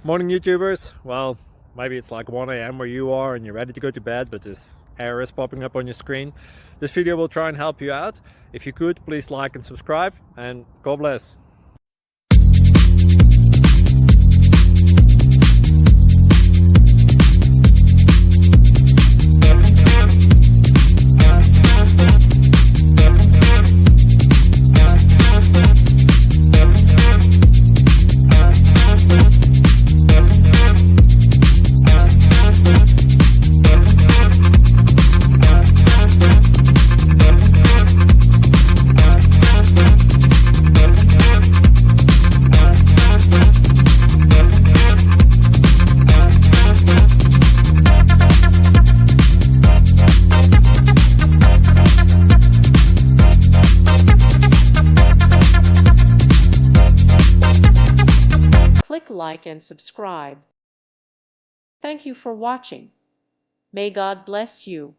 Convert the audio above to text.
Morning YouTubers. Well, maybe it's like 1 a.m. where you are and you're ready to go to bed, but this error is popping up on your screen. This video will try and help you out. If you could, please like and subscribe, and God bless. Click like and subscribe. Thank you for watching. May God bless you.